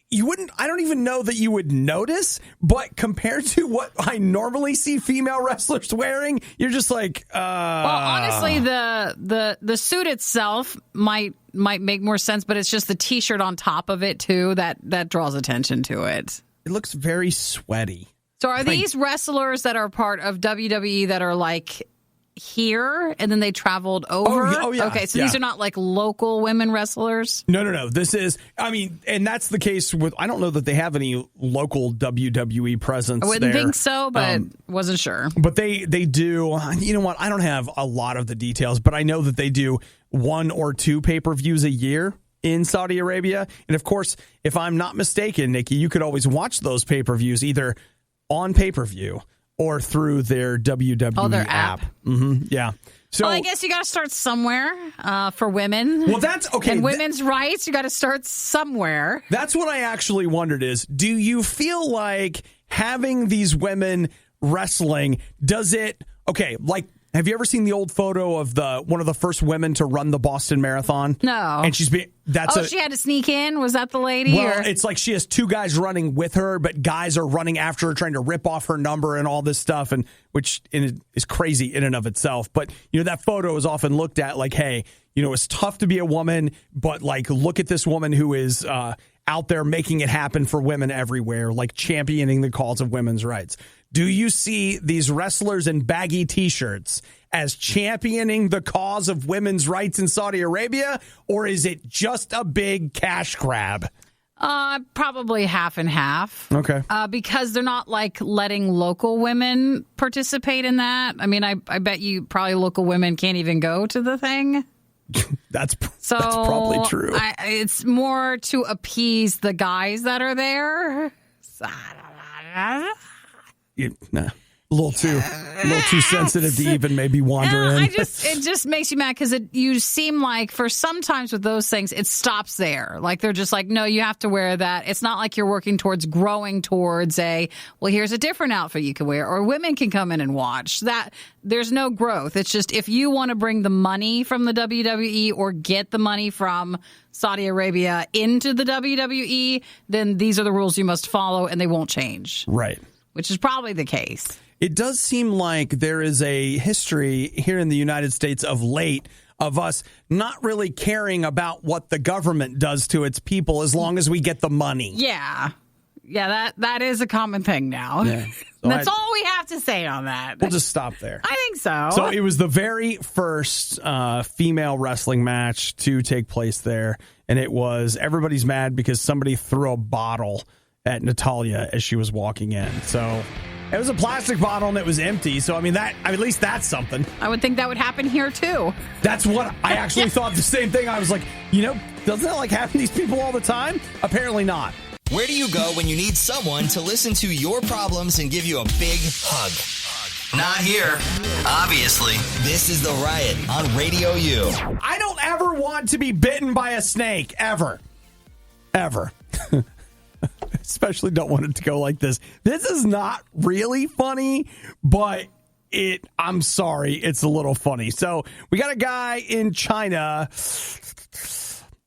I don't even know that you would notice, but compared to what I normally see female wrestlers wearing, you're just like, Well, honestly, the suit itself might make more sense, but it's just the T-shirt on top of it too that draws attention to it. It looks very sweaty. So are these wrestlers that are part of WWE that are like here and then they traveled over? Oh, yeah. Okay, so these are not like local women wrestlers? No. This is, and that's the case with, I don't know that they have any local WWE presence. I wouldn't think so, but wasn't sure. But they do, you know what? I don't have a lot of the details, but I know that they do 1 or 2 pay-per-views a year in Saudi Arabia. And of course, if I'm not mistaken, Nikki, you could always watch those pay-per-views either on pay-per-view or through their WWE their app. Mm-hmm, yeah. So I guess you got to start somewhere for women. Well, that's okay. And women's rights, you got to start somewhere. That's what I actually wondered is, do you feel like having these women wrestling, does it, like, have you ever seen the old photo of one of the first women to run the Boston Marathon? No. And she had to sneak in? Was that the lady? Well, it's like she has 2 guys running with her, but guys are running after her, trying to rip off her number and all this stuff, and which is crazy in and of itself. But, that photo is often looked at like, hey, it's tough to be a woman, but like, look at this woman who is out there making it happen for women everywhere, like championing the cause of women's rights. Do you see these wrestlers in baggy T-shirts as championing the cause of women's rights in Saudi Arabia, or is it just a big cash grab? Probably half and half. Okay. Because they're not like letting local women participate in that. I mean, I bet you probably local women can't even go to the thing. That's probably true. It's more to appease the guys that are there. A little too sensitive to even maybe wander in. It just makes you mad because you seem like for sometimes with those things it stops there. Like they're just like, no, you have to wear that. It's not like you're working towards growing towards here's a different outfit you can wear, or women can come in and watch that. There's no growth. It's just if you want to bring the money from the WWE or get the money from Saudi Arabia into the WWE, then these are the rules you must follow and they won't change. Right. Which is probably the case. It does seem like there is a history here in the United States of late of us not really caring about what the government does to its people as long as we get the money. Yeah. Yeah, that is a common thing now. Yeah. So That's all we have to say on that. We'll just stop there. I think so. So it was the very first female wrestling match to take place there. And everybody's mad because somebody threw a bottle at Natalya as she was walking in. So it was a plastic bottle and it was empty. So, at least that's something. I would think that would happen here, too. That's what I actually thought the same thing. I was like, doesn't that happen to these people all the time? Apparently not. Where do you go when you need someone to listen to your problems and give you a big hug? Not here. Obviously, this is The Riot on RadioU. I don't ever want to be bitten by a snake, ever. Ever. Especially don't want it to go like this. This is not really funny, but I'm sorry, it's a little funny. So we got a guy in China.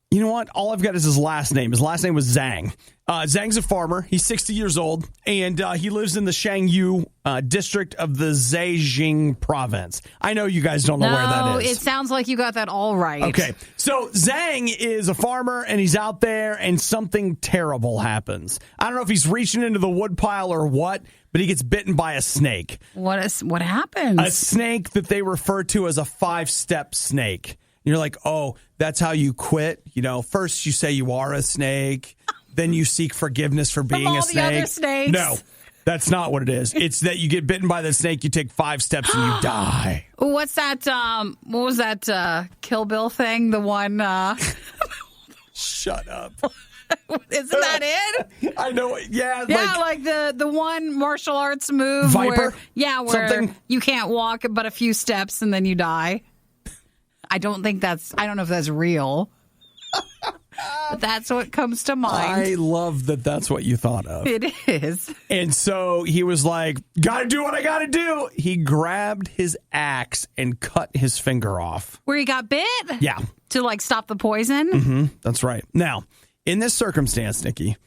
You know what? All I've got is his last name. His last name was Zhang. Zhang's a farmer. He's 60 years old, and he lives in the Shangyu district of the Zhejiang province. I know you guys don't know where that is. It sounds like you got that all right. Okay, so Zhang is a farmer, and he's out there, and something terrible happens. I don't know if he's reaching into the woodpile or what, but he gets bitten by a snake. What happens? A snake that they refer to as a 5-step snake. You're like, oh, that's how you quit? First you say you are a snake, then you seek forgiveness for being a snake. From all the other snakes? No, that's not what it is. It's that you get bitten by the snake, you take 5 steps, and you die. What's that? What was that Kill Bill thing? The one... Shut up. Isn't that it? I know. Yeah. Yeah, like the one martial arts move. Viper? Where something? You can't walk but a few steps and then you die. I don't know if that's real. But that's what comes to mind. I love that that's what you thought of. It is. And so he was like, gotta do what I gotta do. He grabbed his axe and cut his finger off. Where he got bit? Yeah. To stop the poison? Mm-hmm. That's right. Now, in this circumstance, Nikki,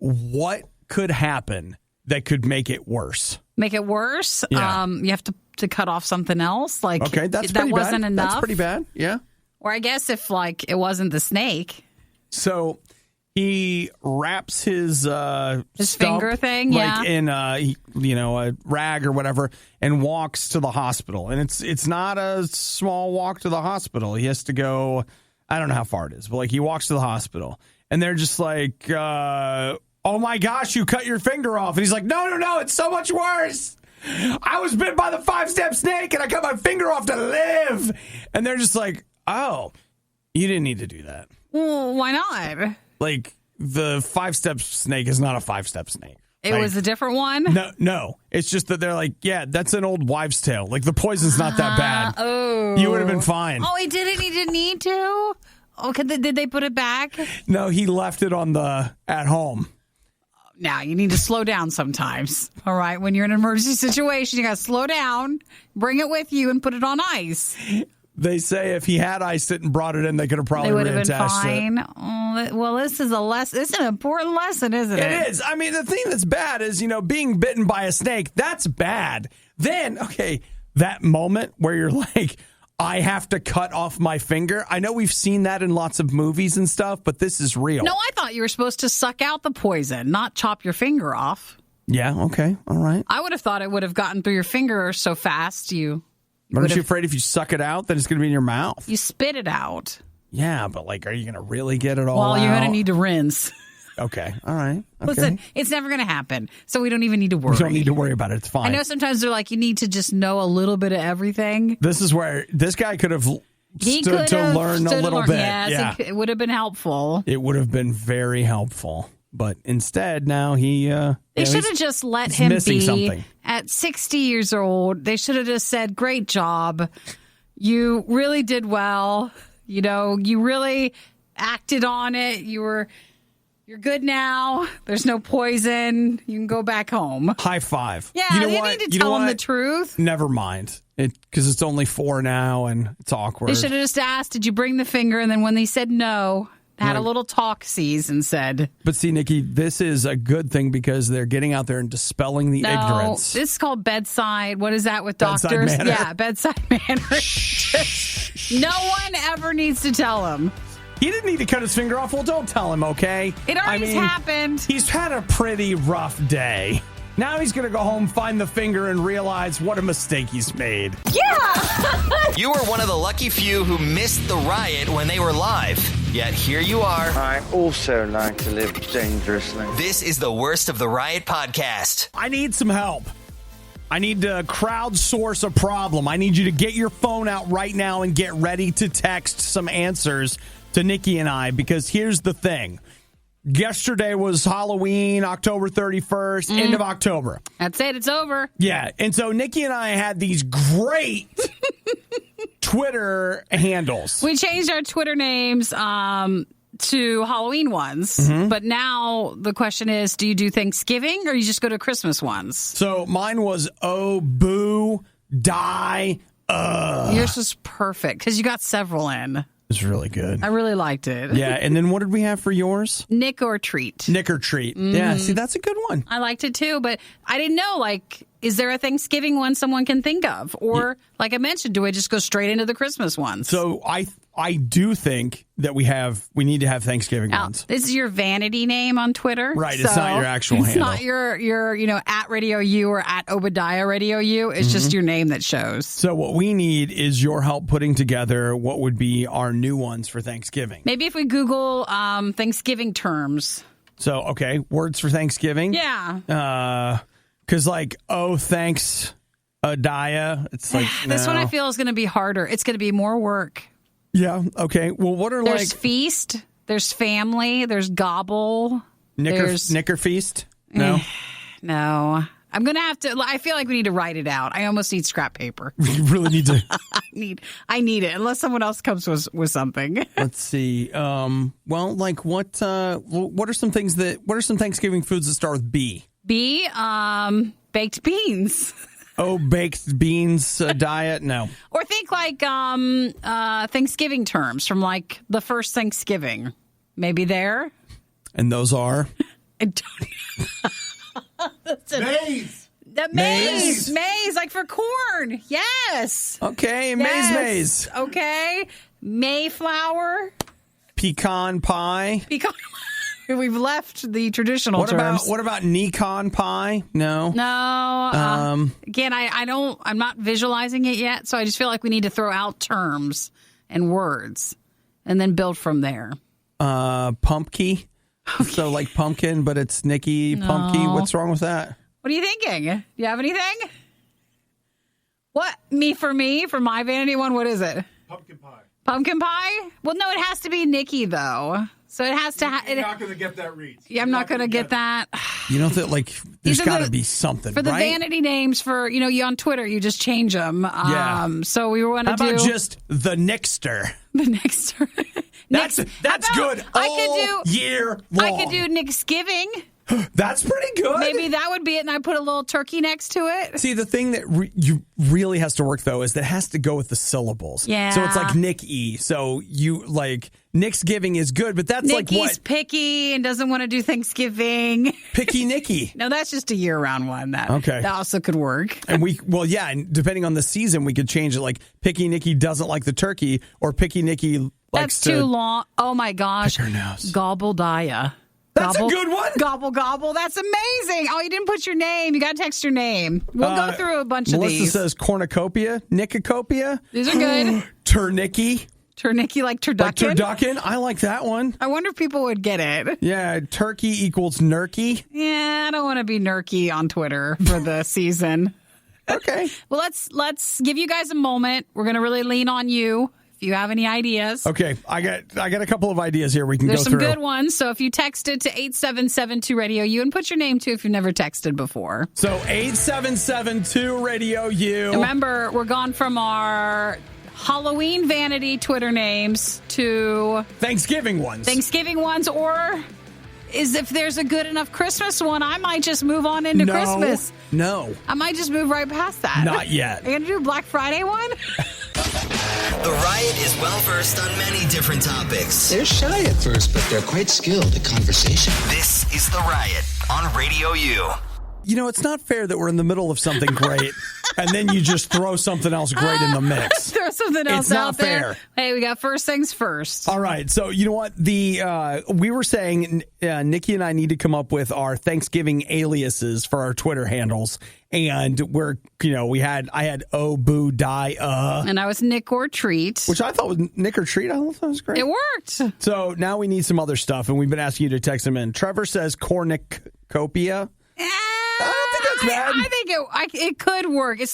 what could happen that could make it worse? Make it worse? Yeah. You have to cut off something else? Like, Okay, that's that pretty wasn't bad. enough? That's pretty bad, yeah. Or I guess if, like, it wasn't the snake. So he wraps his stump, finger thing, like in a rag or whatever, and walks to the hospital. And it's not a small walk to the hospital. He has to go, I don't know how far it is, but like he walks to the hospital, and they're just like, "Oh my gosh, you cut your finger off!" And he's like, "No, it's so much worse. I was bit by the 5-step snake, and I cut my finger off to live." And they're just like, "Oh, you didn't need to do that." Well, why not? Like, the 5-step snake is not a 5-step snake. It was a different one? No. It's just that they're like, yeah, that's an old wives' tale. Like, the poison's not that bad. Oh. You would have been fine. Oh, he didn't? He didn't need to? Okay, did they put it back? No, he left it at home. Now, you need to slow down sometimes. All right? When you're in an emergency situation, you got to slow down, bring it with you, and put it on ice. They say if he had iced it and brought it in, they could have probably They would have been reattached fine. it. Oh, well, this is a lesson. It's an important lesson, isn't it? It is. I mean, the thing that's bad is, being bitten by a snake, that's bad. Then, okay, that moment where you're like, I have to cut off my finger. I know we've seen that in lots of movies and stuff, but this is real. No, I thought you were supposed to suck out the poison, not chop your finger off. Yeah, okay, all right. I would have thought it would have gotten through your finger so fast Aren't you afraid if you suck it out, then it's going to be in your mouth? You spit it out. Yeah, but like, are you going to really get it all out? Well, you're going to need to rinse. Okay, all right. Okay. Listen, it's never going to happen, so we don't even need to worry. You don't need to worry about it. It's fine. I know sometimes they're like, you need to just know a little bit of everything. This is where this guy could have stood to learn a little bit. Yes, yeah. it would have been helpful. It would have been very helpful. But instead, now they should have just let him be. Something. At 60 years old, they should have just said, great job. You really did well. You really acted on it. You're good now. There's no poison. You can go back home. High five. Yeah, they need to tell him the truth. Never mind. Because it's only 4 now and it's awkward. They should have just asked, did you bring the finger? And then when they said no, had a little talk-sees and said. But see, Nikki, this is a good thing because they're getting out there and dispelling the ignorance. This is called bedside. What is that with bedside doctors? manner. Yeah, bedside manner. No one ever needs to tell him. He didn't need to cut his finger off. Well, don't tell him, okay? It already happened. He's had a pretty rough day. Now he's going to go home, find the finger, and realize what a mistake he's made. Yeah! You were one of the lucky few who missed the riot when they were live. Yet here you are. I also like to live dangerously. This is the Worst of the Riot podcast. I need some help. I need to crowdsource a problem. I need you to get your phone out right now and get ready to text some answers to Nikki and I, because here's the thing. Yesterday was Halloween, October 31st, end of October. That's it. It's over. Yeah. And so Nikki and I had these great Twitter handles. We changed our Twitter names to Halloween ones. But now the question is, do you do Thanksgiving or you just go to Christmas ones? So mine was, oh, boo, die, Yours was perfect because you got several in. It's really good. I really liked it. Yeah. And then what did we have for yours? Nick or treat. Nick or treat. Yeah. See, that's a good one. I liked it too, but I didn't know, like, is there a Thanksgiving one someone can think of? Or, like I mentioned, do I just go straight into the Christmas ones? So I do think that we need to have Thanksgiving Now, ones. this is your vanity name on Twitter. Right, it's not your actual handle. It's not your at RadioU or at Obadiah RadioU. It's just your name that shows. So what we need is your help putting together what would be our new ones for Thanksgiving. Maybe if we Google Thanksgiving terms. So, okay, words for Thanksgiving. Yeah. Because thanks, Adiah. It's like, This no. one I feel is going to be harder. It's going to be more work. Yeah, okay. Well, what are There's feast, there's family, there's gobble. Knicker feast? No? No. I'm going to have to, I feel like we need to write it out. I almost need scrap paper. You really need to. I need it, unless someone else comes with something. Let's see. Well, like what are some Thanksgiving foods that start with B? B, baked beans. Oh, baked beans diet? No. Or think like Thanksgiving terms from like the first Thanksgiving. Maybe there. And those are? I don't Maize. The maize, like for corn. Yes. Okay, maize. Okay. Mayflower. Pecan pie. We've left the traditional terms. What about Nikon pie? No. No. Again, I'm not visualizing it yet, so I just feel like we need to throw out terms and words and then build from there. Pumpkin. Okay. So like pumpkin, but it's Nikki Pumpkin. What's wrong with that? What are you thinking? Do you have anything? What? For my vanity one, what is it? Pumpkin pie. Pumpkin pie? Well, no, it has to be Nikki, though. So it has to You're not going to get that reach. Yeah, I'm not going to get that. You know that, like, there's got to be something, for the right? vanity names for, you on Twitter, you just change them. Yeah. So we want to do... How about just the Nixter? The Nixter. That's good all year long. I could do Nixgiving. That's pretty good. Maybe that would be it, and I put a little turkey next to it. See, the thing that you really has to work, though, is that it has to go with the syllables. Yeah. So it's like Nick-E. So you, like, Nixgiving is good, but that's Nikki's like what? Picky and doesn't want to do Thanksgiving. Picky Nicky. No, that's just a year-round one. That also could work. And and depending on the season, we could change it. Like, Picky Nicky doesn't like the turkey, or Picky Nicky likes That's too long. Oh, my gosh. Pick her nose. Gobble-dia. That's a good one. Gobble, gobble. That's amazing. Oh, you didn't put your name. You got to text your name. We'll go through a bunch of these. Melissa says cornucopia, Nicocopia. These are good. Turnicky. Turnicky, like turducken. Like turducken. I like that one. I wonder if people would get it. Yeah, turkey equals nerky. Yeah, I don't want to be nerky on Twitter for the season. Okay. Well, let's give you guys a moment. We're going to really lean on you. If you have any ideas. Okay, I got a couple of ideas here we can There's go through. There's some good ones. So if you text it to 8772 RadioU and put your name too if you've never texted before. So 8772 RadioU. Remember, we're gone from our Halloween vanity Twitter names to Thanksgiving ones. Or is if there's a good enough Christmas one, I might just move on into Christmas. No. I might just move right past that. Not yet. Are you going to do a Black Friday one? The Riot is well-versed on many different topics. They're shy at first, but they're quite skilled at conversation. This is The Riot on RadioU. You know, it's not fair that we're in the middle of something great, and then you just throw something else great in the mix. Throw something else out there. Fair. Hey, we got first things first. All right. So, you know what? We were saying Nikki and I need to come up with our Thanksgiving aliases for our Twitter handles. And I had oh, boo, die, and I was Nick or Treat. Which I thought was Nick or Treat. I thought that was great. It worked. So now we need some other stuff, and we've been asking you to text them in. Trevor says cornucopia. I don't think that's bad. I think it could work. It's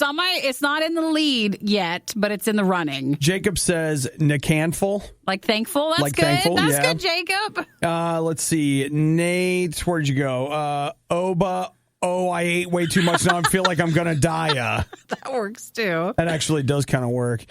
not in the lead yet, but it's in the running. Jacob says Nickhandful. Like thankful. That's like good. Thankful, that's yeah. good, Jacob. Let's see. Nate, where'd you go? Oba. Oh, I ate way too much. Now I feel like I'm going to die. That works too. That actually does kind of work.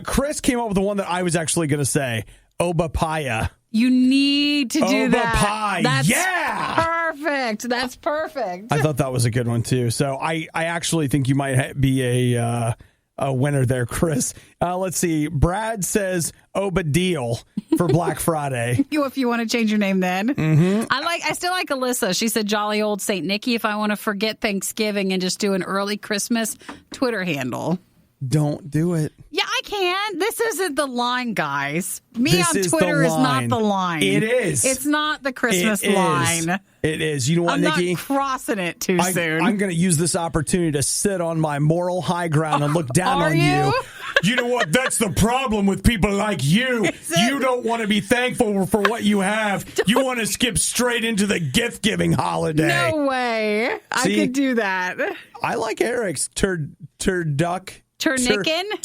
Chris came up with the one that I was actually going to say. Oba Paya. You need to do Oba that. Pie. That's perfect. That's perfect. I thought that was a good one too. So I actually think you might be a winner there, Chris. Let's see. Brad says Oba Deal for Black Friday. If you want to change your name then. Mm-hmm. I still like Alyssa. She said jolly old St. Nicky if I want to forget Thanksgiving and just do an early Christmas Twitter handle. Don't do it. Yeah, I can. This isn't the line, guys. Me on Twitter is not the line. It is. It's not the Christmas line. It is. You know what, I'm Nikki? not crossing it too soon. I'm going to use this opportunity to sit on my moral high ground and look down on you. You know what? That's the problem with people like you. You don't want to be thankful for what you have. You want to skip straight into the gift-giving holiday. No way. See? I could do that. I like Eric's turduck. Turducknickin?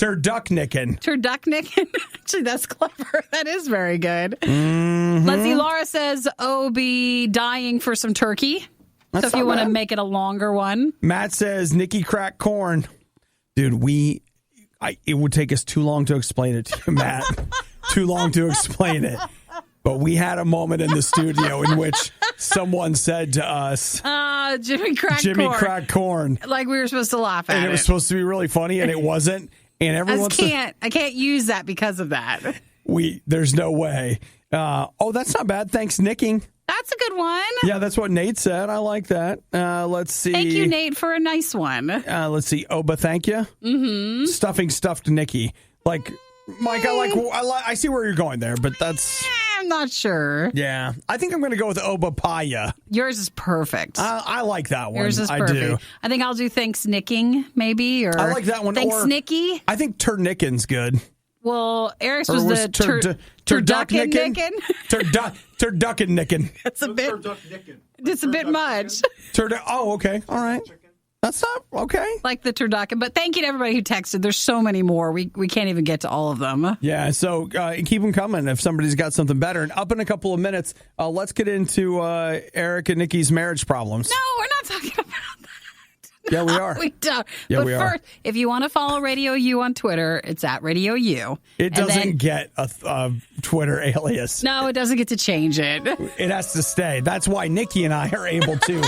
Turducknickin. Actually, that's clever. That is very good. Mm-hmm. Let's see. Laura says, be dying for some turkey. That's so if you want to make it a longer one. Matt says, Nikki crack corn. Dude, it would take us too long to explain it to you, Matt. Too long to explain it. But we had a moment in the studio in which someone said to us, Jimmy cracked corn. Like we were supposed to laugh at it. And it was supposed to be really funny, and it wasn't. And everyone I can't use that because of that. There's no way. That's not bad. Thanks, Nicking. That's a good one. Yeah, that's what Nate said. I like that. Let's see. Thank you, Nate, for a nice one. Let's see. Oba, thank you. Mm-hmm. Stuffing stuffed Nikki. Like, Mike, I see where you're going there, but that's... I'm not sure. Yeah. I think I'm going to go with Oba Paya. Yours is perfect. I like that one. Yours is perfect. I do. I think I'll do Thanks Nicking, maybe. Or I like that one. Thanks Nicky. I think Turnickin's good. Well, Eric's was the turducken nickin'. Turducken nickin'. It's a bit. It's a bit much. Oh, okay. All right. That's not okay. Like the turducken. But thank you to everybody who texted. There's so many more. We can't even get to all of them. Yeah, so keep them coming if somebody's got something better. And up in a couple of minutes, let's get into Eric and Nikki's marriage problems. No, we're not talking about that. Yeah, we are. We don't. Yeah, but we first, are. if you want to follow RadioU on Twitter, it's at RadioU. It doesn't get a Twitter alias. No, it doesn't get to change it. It has to stay. That's why Nikki and I are able to,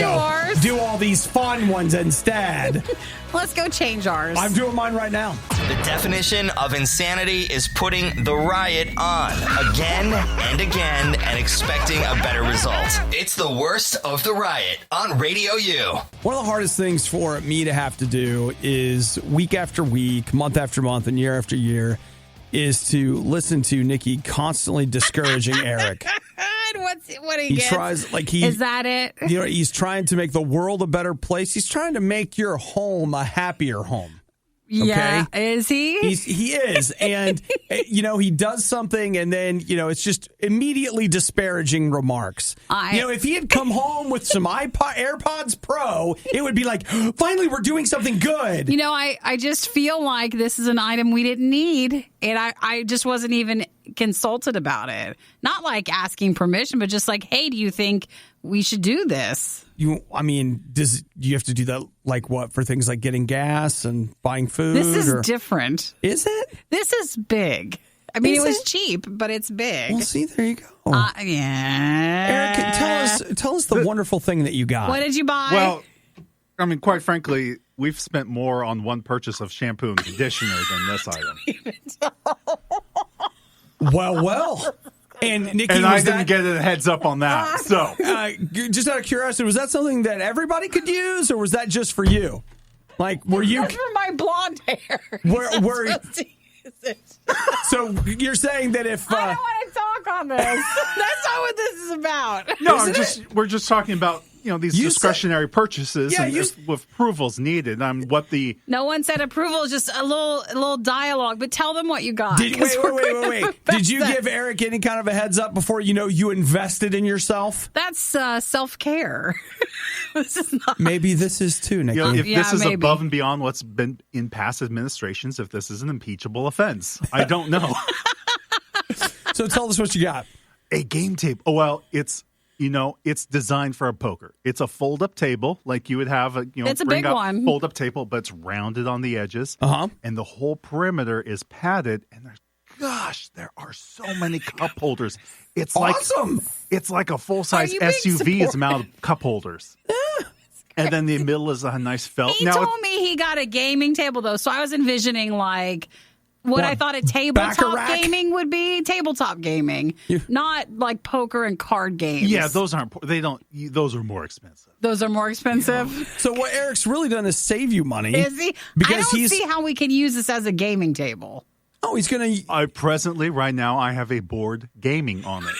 ours. do all these fun ones instead. Let's go change ours. I'm doing mine right now. The definition of insanity is putting the riot on again and again and expecting a better result. It's the worst of the riot on Radio U. One of the hardest things for me to have to do is week after week, month after month, and year after year is to listen to Nikki constantly discouraging Eric. What he gets? Tries, is that it? He's trying to make the world a better place. He's trying to make your home a happier home. Okay? Yeah, is he? He is. And, he does something and then, it's just immediately disparaging remarks. If he had come home with some AirPods Pro, it would be like, finally, we're doing something good. I just feel like this is an item we didn't need. And I just wasn't even consulted about it. Not like asking permission, but just like, hey, do you think we should do this? Do you have to do that like what for things like getting gas and buying food? This is different. Is it? This is big. I mean, it was cheap, but it's big. Well, see, there you go. Yeah. Eric, tell us the wonderful thing that you got. What did you buy? Well, I mean, quite frankly, we've spent more on one purchase of shampoo and conditioner than this item. Well. And Nikki, I didn't get a heads up on that. So, just out of curiosity, was that something that everybody could use, or was that just for you? Like, were you for my blonde hair? So you're saying that if I don't want to talk on this. That's not what this is about. No, we're just talking about these discretionary purchases and if approval's needed. No one said approval, just a little dialogue. But tell them what you got. Wait. Did you give Eric any kind of a heads up before you invested in yourself? That's self-care. This is not. Maybe this is too, Nikki. If this is above and beyond what's been in past administrations, if this is an impeachable offense, I don't know. So tell us what you got. A game table. Oh, well, it's designed for a poker. It's a fold-up table, like you would have it's a big one. Fold-up table, but it's rounded on the edges. Uh-huh. And the whole perimeter is padded, and there are so many cup holders. It's awesome. It's like a full-size SUV's amount of cup holders. And then the middle is a nice felt. He told me he got a gaming table, though, so I was envisioning like what I thought a tabletop gaming would be. Tabletop gaming, not like poker and card games. Yeah, those aren't. Those are more expensive. Those are more expensive. Yeah. So what Eric's really done is save you money. Is he? Because I don't see how we can use this as a gaming table. Oh, he's gonna. Right now, I have a board gaming on it.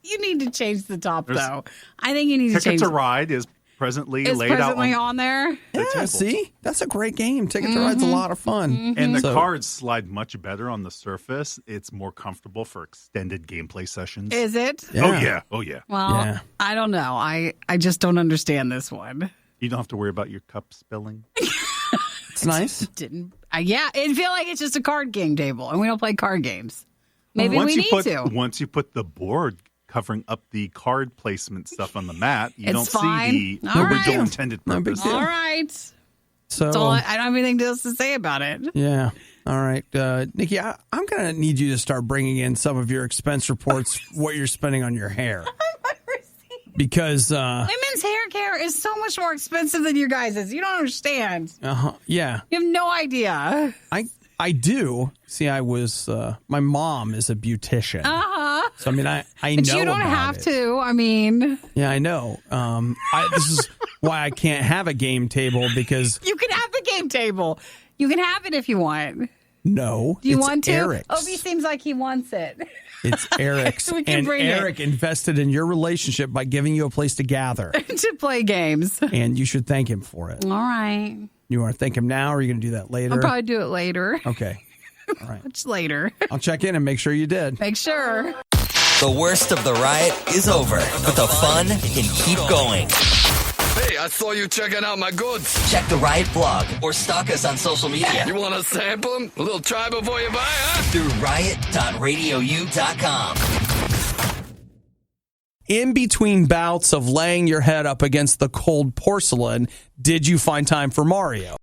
You need to change the top, though. I think you need to change. Ticket to Ride is presently laid out on there. Yeah, see? That's a great game. Ticket to Ride's a lot of fun. Mm-hmm. And the cards slide much better on the surface. It's more comfortable for extended gameplay sessions. Is it? Yeah. Oh, yeah. Well, I don't know. I just don't understand this one. You don't have to worry about your cup spilling. It's nice. It'd feel like it's just a card game table, and we don't play card games. Maybe we need to. Once you put the board covering up the card placement stuff on the mat, you don't fine. see the original intended purpose. No all right. So I don't have anything else to say about it. Yeah. All right. Nikki, I'm going to need you to start bringing in some of your expense reports, what you're spending on your hair. Because women's hair care is so much more expensive than you guys'. You don't understand. Yeah. You have no idea. I do. See, my mom is a beautician. Uh-huh. So, I mean, I know But you don't about have it. to. I mean, Yeah, I know. This is why I can't have a game table because you can have the game table. You can have it if you want. no, Do you it's want to? Eric's. Obi seems like he wants it. It's Eric's. We can And bring it. Eric invested in your relationship by giving you a place to gather. To play games. And you should thank him for it. All right. You want to thank him now or are you going to do that later? I'll probably do it later. Okay. All right. Much later. I'll check in and make sure you did. Make sure. The worst of the riot is over, but the fun can keep going. Hey, I saw you checking out my goods. Check the Riot blog or stalk us on social media You want to sample them? A little try before you buy, huh? through riot.radiou.com. In between bouts of laying your head up against the cold porcelain, did you find time for Mario?